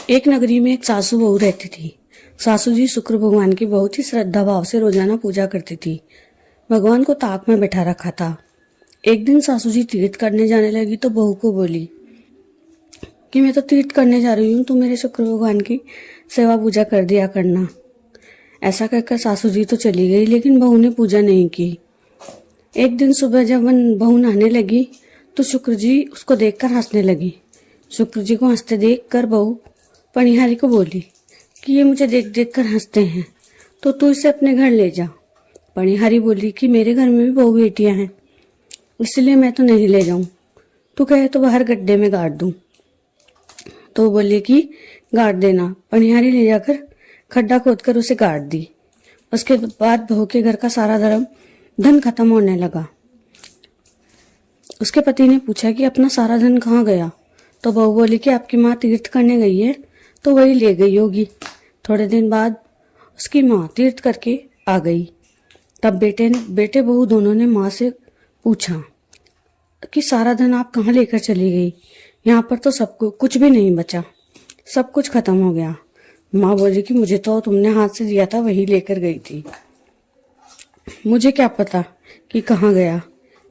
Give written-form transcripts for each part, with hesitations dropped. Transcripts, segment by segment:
एक नगरी में एक सासू बहू रहती थी। सासू जी शुक्र भगवान की बहुत ही श्रद्धा भाव से रोजाना पूजा करती थी। भगवान को ताक में बैठा रखा था। एक दिन सासू जी तीर्थ करने जाने लगी तो बहू को बोली कि मैं तो तीर्थ करने जा रही हूँ, तू मेरे शुक्र भगवान की सेवा पूजा कर दिया करना। ऐसा कहकर सासू जी तो चली गई, लेकिन बहू ने पूजा नहीं की। एक दिन सुबह जब बहू नहाने लगी तो शुक्र जी उसको देखकर हंसने लगी। शुक्र जी को हंसते देखकर बहू पनिहारी को बोली कि ये मुझे देख देख कर हंसते हैं, तो तू इसे अपने घर ले जा। पनिहारी बोली कि मेरे घर में भी बहू बेटियां हैं, इसलिए मैं तो नहीं ले जाऊं, तू कहे तो बाहर गड्ढे में गाड़ दूं। तो बोले कि गाड़ देना। पनिहारी ले जाकर खड्डा खोदकर उसे गाड़ दी। उसके बाद बहू के घर का सारा धन खत्म होने लगा। उसके पति ने पूछा कि अपना सारा धन कहाँ गया, तो बहू बोली कि आपकी माँ तीर्थ करने गई है, तो वही ले गई होगी। थोड़े दिन बाद उसकी माँ तीर्थ करके आ गई। तब बेटे बहू दोनों ने माँ से पूछा कि सारा धन आप कहाँ लेकर चली गई, यहाँ पर तो सबको कुछ भी नहीं बचा, सब कुछ खत्म हो गया। माँ बोली कि मुझे तो तुमने हाथ से दिया था वही लेकर गई थी, मुझे क्या पता कि कहाँ गया।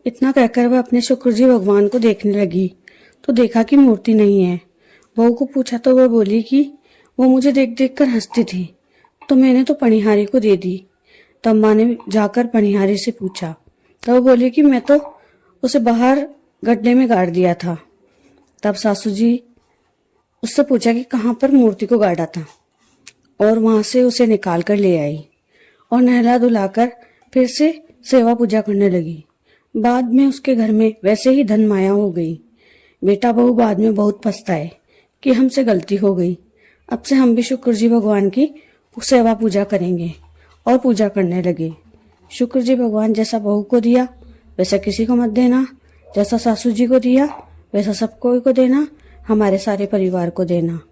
इतना कहकर वह अपने शुक्र जी भगवान को देखने लगी तो देखा कि मूर्ति नहीं है। बहू को पूछा तो वह बोली कि वो मुझे देख देख कर हंसती थी, तो मैंने तो पनिहारी को दे दी। तब माँ ने जाकर पनिहारी से पूछा तो वो बोली कि मैं तो उसे बाहर गड्ढे में गाड़ दिया था। तब सासू जी उससे पूछा कि कहाँ पर मूर्ति को गाड़ा था, और वहां से उसे निकाल कर ले आई और नहला धुलाकर फिर से सेवा पूजा करने लगी। बाद में उसके घर में वैसे ही धन माया हो गई। बेटा बहू बाद में बहुत पछताए कि हमसे गलती हो गई, अब से हम भी शुक्र जी भगवान की सेवा पूजा करेंगे और पूजा करने लगे। शुक्र जी भगवान जैसा बहू को दिया वैसा किसी को मत देना, जैसा सासू जी को दिया वैसा सबको को देना, हमारे सारे परिवार को देना।